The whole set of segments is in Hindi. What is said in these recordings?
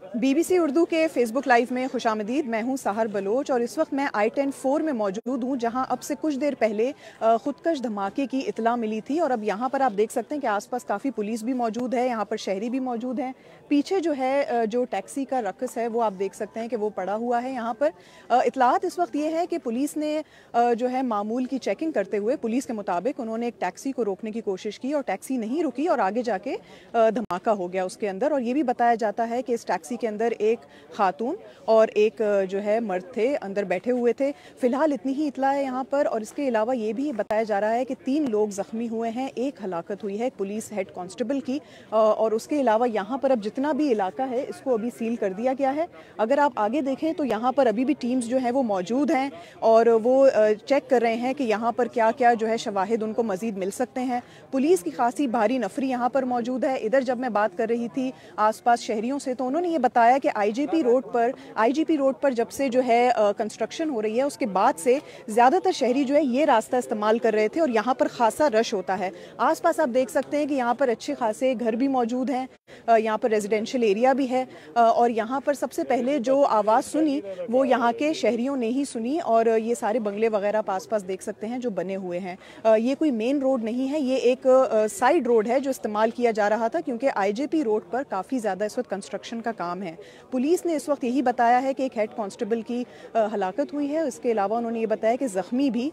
BBC उर्दू के फेसबुक लाइव में खुशामदीद। मैं हूं साहर बलोच और इस वक्त मैं I-10-4 में मौजूद हूं, जहां अब से कुछ देर पहले खुदकश धमाके की इतला मिली थी। और अब यहां पर आप देख सकते हैं कि आसपास काफ़ी पुलिस भी मौजूद है, यहां पर शहरी भी मौजूद हैं। पीछे जो है जो टैक्सी का रकस है वो आप देख सकते हैं कि वो पड़ा हुआ है। यहाँ पर इतलात इस वक्त ये है कि पुलिस ने जो है मामूल की चेकिंग करते हुए, पुलिस के मुताबिक उन्होंने एक टैक्सी को रोकने की कोशिश की और टैक्सी नहीं रुकी और आगे जाके धमाका हो गया उसके अंदर। और ये भी बताया जाता है कि इस टैक्सी के अंदर एक खातून और एक जो है मर्द थे, अंदर बैठे हुए थे। फिलहाल इतनी ही इतला है यहाँ पर। और इसके अलावा ये भी बताया जा रहा है कि 3 लोग जख्मी हुए हैं, एक हलाकत हुई है पुलिस हेड कांस्टेबल की। और उसके अलावा यहाँ पर अब जितना भी इलाका है इसको अभी सील कर दिया गया है। अगर आप आगे देखें तो यहाँ पर अभी भी टीम्स जो हैं वो मौजूद हैं और वो चेक कर रहे हैं कि यहाँ पर क्या क्या जो है शवाहिद उनको मजीद मिल सकते हैं। पुलिस की खासी भारी नफरी यहाँ पर मौजूद है। इधर जब मैं बात कर रही थी आसपास शहरियों से तो उन्होंने ये बताया कि आईजीपी रोड पर जब से जो है कंस्ट्रक्शन हो रही है उसके बाद से ज़्यादातर शहरी जो है ये रास्ता इस्तेमाल कर रहे थे और यहाँ पर खासा रश होता है। आसपास आप देख सकते हैं कि यहाँ पर अच्छे खासे घर भी मौजूद हैं, यहाँ पर रेजिडेंशियल एरिया भी है। और यहाँ पर सबसे पहले जो आवाज़ सुनी वो यहाँ के शहरियों ने ही सुनी। और ये सारे बंगले वगैरह आप आसपास देख सकते हैं जो बने हुए हैं। ये कोई मेन रोड नहीं है, ये एक साइड रोड है जो इस्तेमाल किया जा रहा था क्योंकि आईजीपी रोड पर काफ़ी ज़्यादा इस वक्त कंस्ट्रक्शन का काम है। पुलिस ने इस वक्त यही बताया है कि एक हेड कांस्टेबल की हलाकत हुई है। इसके अलावा उन्होंने ये बताया कि ज़ख्मी भी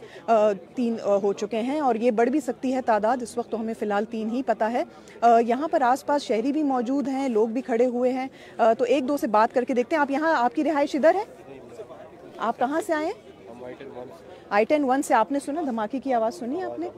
3 हो चुके हैं और ये बढ़ भी सकती है तादाद। इस वक्त तो हमें फ़िलहाल 3 ही पता है। यहाँ पर आसपास शहरी भी मौजूद हैं, लोग भी खड़े हुए हैं। तो एक दो से बात करके देखते हैं। आप यहाँ, आपकी रिहाइश इधर है? आप कहाँ से आए हैं? I-10-1 से। आपने सुना धमाके की आवाज़ सुनी आपने?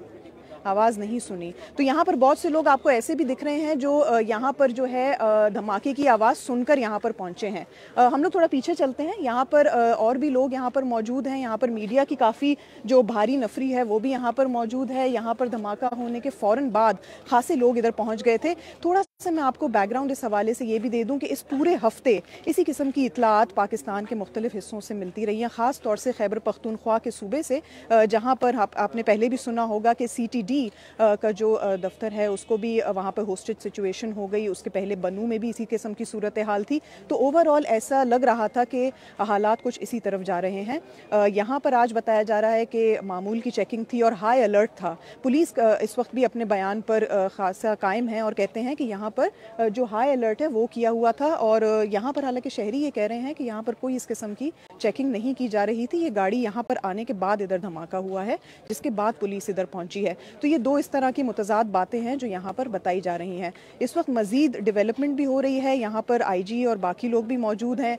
आवाज़ नहीं सुनी। तो यहाँ पर बहुत से लोग आपको ऐसे भी दिख रहे हैं जो यहाँ पर जो है धमाके की आवाज़ सुनकर यहाँ पर पहुँचे हैं। हम लोग थोड़ा पीछे चलते हैं। यहाँ पर और भी लोग यहाँ पर मौजूद हैं। यहाँ पर मीडिया की काफ़ी जो भारी नफरी है वो भी यहाँ पर मौजूद है। यहाँ पर धमाका होने के फ़ौरन बाद खासे लोग इधर पहुँच गए थे। थोड़ा सा मैं आपको बैकग्राउंड इस हवाले से ये भी दे दूँ कि इस पूरे हफ्ते इसी किस्म की इतलात पाकिस्तान के मुख्तलिफ हिस्सों से मिलती रही हैं, ख़ास तौर से खैबर पख्तूनख्वा के सूबे से, जहाँ पर आपने पहले भी सुना होगा कि CTD का जो दफ्तर है उसको भी वहाँ पर होस्टेज सिचुएशन हो गई। उसके पहले बनू में भी इसी किस्म की सूरत हाल थी। तो ओवरऑल ऐसा लग रहा था कि हालात कुछ इसी तरफ जा रहे हैं। यहाँ पर आज बताया जा रहा है कि मामूल की चेकिंग थी और हाई अलर्ट था। पुलिस इस वक्त भी अपने बयान पर खासा कायम है और कहते हैं कि यहाँ पर जो हाई अलर्ट है वो किया हुआ था। और यहाँ पर हालांकि शहरी ये कह रहे हैं कि यहाँ पर कोई इस किस्म की चेकिंग नहीं की जा रही थी। ये गाड़ी यहाँ पर आने के बाद इधर धमाका हुआ है, जिसके बाद पुलिस इधर पहुंची है। तो ये दो इस तरह की मुतज़ाद बातें हैं जो यहाँ पर बताई जा रही हैं। इस वक्त मज़ीद डेवलपमेंट भी हो रही है। यहाँ पर IG और बाकी लोग भी मौजूद हैं।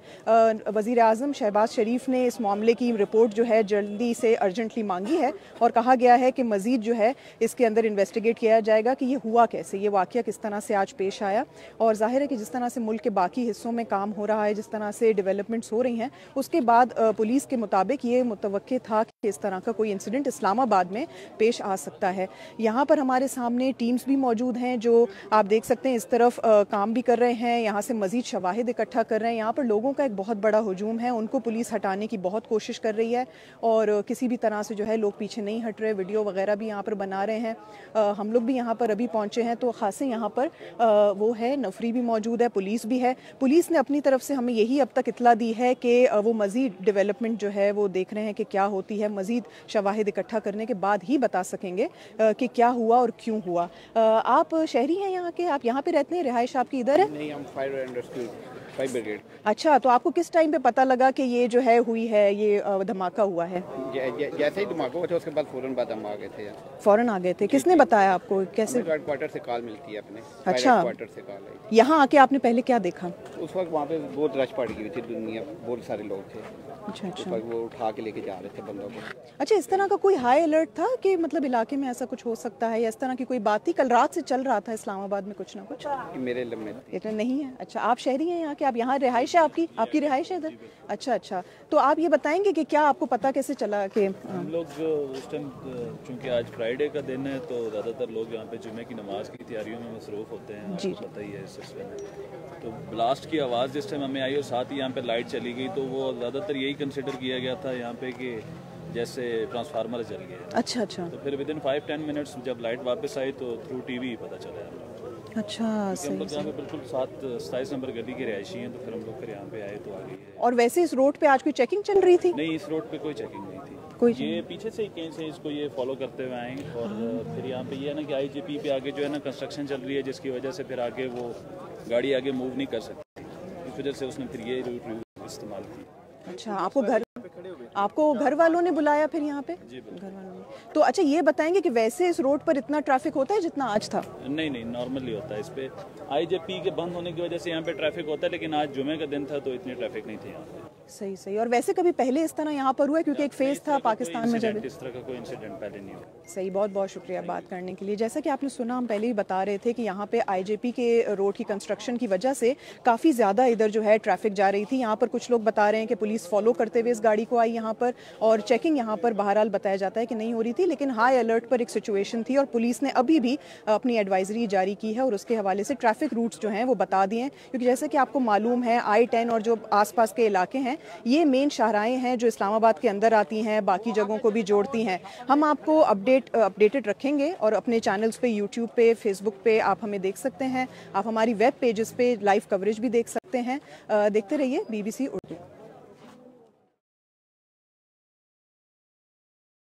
वज़ीर आज़म शहबाज शरीफ ने इस मामले की रिपोर्ट जो है जल्दी से अर्जेंटली मांगी है और कहा गया है कि मज़ीद जो है इसके अंदर इन्वेस्टिगेट किया जाएगा कि ये हुआ कैसे, ये वाक़या किस तरह से आज पेश आया। और ज़ाहिर है कि जिस तरह से मुल्क के बाकी हिस्सों में काम हो रहा है, जिस तरह से डेवलपमेंट्स हो रही हैं, उसके बाद पुलिस के मुताबिक ये मुतवक्के था कि इस तरह का कोई इंसिडेंट इस्लामाबाद में पेश आ सकता है। यहाँ पर हमारे सामने टीम्स भी मौजूद हैं जो आप देख सकते हैं इस तरफ काम भी कर रहे हैं, यहाँ से मज़ीद शवाहिद इकट्ठा कर रहे हैं। यहाँ पर लोगों का एक बहुत बड़ा हुजूम है, उनको पुलिस हटाने की बहुत कोशिश कर रही है और किसी भी तरह से जो है लोग पीछे नहीं हट रहे। वीडियो वगैरह भी यहाँ पर बना रहे हैं। हम लोग भी यहाँ पर अभी पहुँचे हैं तो खासे यहाँ पर वो है, नफरी भी मौजूद है, पुलिस भी है। पुलिस ने अपनी तरफ से हमें यही अब तक इतला दी है कि वो मज़ीद डेवलपमेंट जो है वो देख रहे हैं कि क्या होती है। मज़ीद शवाहिद इकट्ठा करने के बाद ही बता सकेंगे कि क्या हुआ और क्यों हुआ। आप शहरी हैं यहाँ के? आप यहाँ पे रहते हैं? रिहाइश आपकी इधर है? नहीं, हम fire and rescue, fire brigade. अच्छा, तो आपको किस टाइम पे पता लगा कि ये जो है हुई है, ये धमाका हुआ है? जैसे ही धमाका हुआ था उसके बाद फौरन बाद हम आ गए थे। फौरन आ गए थे? किसने बताया आपको? कैसे? हेडक्वार्टर से कॉल मिलती है अपने। अच्छा, हेडक्वार्टर से कॉल आई। यहाँ आके आपने पहले क्या देखा? उस वक्त वहाँ पे बहुत रश पड़ गई थी, दुनिया बहुत सारे लोग थे। अच्छा अच्छा, वो उठा के लेके जा रहे थे बंदों को। अच्छा, इस तरह का कोई हाई अलर्ट था कि मतलब इलाके में ऐसा कुछ हो सकता है या इस तरह की कोई बात थी? कल रात से चल रहा था इस्लामाबाद में कुछ ना कुछ? मेरे लम्बे इतना नहीं है। अच्छा, आप शहरी हैं यहाँ के? आप यहाँ रिहाइश है आपकी रिहाइश है इधर? अच्छा अच्छा, तो आप ये बताएंगे कि क्या आपको पता कैसे चला कि हम लोग उस टाइम, चूँकि आज फ्राइडे का दिन है तो ज़्यादातर लोग यहाँ पे जुमे की नमाज की तैयारियों में मसरूफ़ होते हैं, आपको पता ही है इस सिलसिले में। तो ब्लास्ट की आवाज़ जिस टाइम हमें आई और साथ ही यहाँ पे लाइट चली गई तो वो ज़्यादातर यही कंसिडर किया गया था यहाँ पे कि जैसे ट्रांसफार्मर जल गया। अच्छा अच्छा, तो फिर विदिन 5-10 मिनट्स जब लाइट वापस आई तो थ्रू TV पता चला। अच्छा, हम लोग यहाँ पे बिल्कुल 27 नंबर गली के रहायशी हैं, तो फिर हम लोग फिर यहाँ पे आए तो आ गई है। और वैसे इस रोड पे आज कोई चेकिंग चल रही थी? नहीं, इस रोड पे कोई चेकिंग नहीं थी। ये पीछे से ही कहीं से इसको ये फॉलो करते हुए आए और फिर यहाँ पे ये है ना कि IGP पे आगे जो है ना कंस्ट्रक्शन चल रही है, जिसकी वजह से फिर आगे वो गाड़ी आगे मूव नहीं कर सकती, इस वजह से उसने फिर ये रूट इस्तेमाल की। अच्छा, आपको घर वालों ने बुलाया फिर यहाँ पे? जी घर वालों ने। तो अच्छा, ये बताएंगे कि वैसे इस रोड पर इतना ट्रैफिक होता है जितना आज था? नहीं, नॉर्मली होता है। इस पे IGP के बंद होने की वजह से यहाँ पे ट्रैफिक होता है, लेकिन आज जुमे का दिन था तो इतनी ट्रैफिक नहीं थी यहाँ पे। सही। और वैसे कभी पहले इस तरह यहाँ पर हुआ है? क्योंकि एक फेज था पाकिस्तान में जब इस तरह का कोई इंसिडेंट पहले नहीं हुआ। सही, बहुत शुक्रिया बात करने के लिए। जैसा कि आपने सुना, हम पहले ही बता रहे थे कि यहाँ पे IGP के रोड की कंस्ट्रक्शन की वजह से काफ़ी ज़्यादा इधर जो है ट्रैफिक जा रही थी। यहाँ पर कुछ लोग बता रहे हैं कि पुलिस फॉलो करते हुए इस गाड़ी को आई यहाँ पर, और चेकिंग यहाँ पर बहरहाल बताया जाता है कि नहीं हो रही थी, लेकिन हाई अलर्ट पर एक सिचुएशन थी और पुलिस ने अभी भी अपनी एडवाइजरी जारी की है और उसके हवाले से ट्रैफिक रूट्स जो हैं वो बता दिए हैं। क्योंकि जैसे कि आपको मालूम है, I-10 और जो आसपास के इलाके हैं ये मेन शाहराएं हैं जो इस्लामाबाद के अंदर आती हैं, बाकी जगहों को भी जोड़ती हैं। हम आपको अपडेटेड रखेंगे और अपने चैनल्स पे, यूट्यूब पे, फेसबुक पे आप हमें देख सकते हैं। आप हमारी वेब पेजेस पे लाइव कवरेज भी देख सकते हैं। देखते रहिए BBC उर्दू।